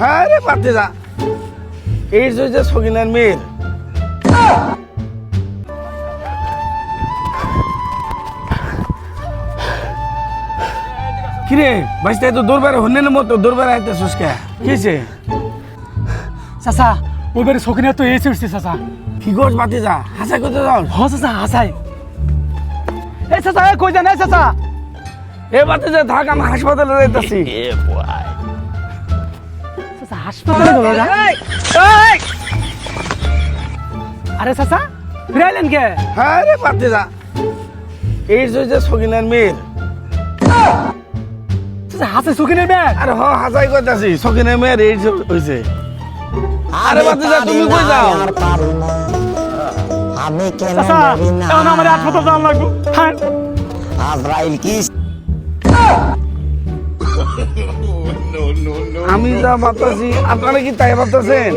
হ্যাঁ রে পারতে যা এই যে সকিনার মেয়ের কিরে বাইসটা তো দৌড়বার হন্যের মতো দৌড়বার আইতে সুস্কা কিছে চাচা ওই বাড়ি শখিনা তো এসে উঠছে চাচা। কি করছ পাতে যা হাসাই করতে যাও হ চাচা হাসাই। এই চাচা এ কই যান এই চাচা? এ পাতে যা থাক আমি হাসপাতালে যাইতাছি চাচা হাসপাতালে গেল না? আরে চাচা ফিরাইলেন কে? হ্যাঁ রে পাতে যা এই যে সকিনার মেয়ের চাচা হাসে শখিনের ব্যাগ? আরে হ হাসাই করতেছি সকিনার মেয়ের এই হইছে। আরে পাতে যা তুমি কই যাও? আমি কেন চাচা মরি না? এখন আমার হাসপাতাল যাওয়া লাগবো। হ্যাঁ আজরাইল কি আমি যা ভাবতেছি আপনারা কি তাই ভাবতেছেন?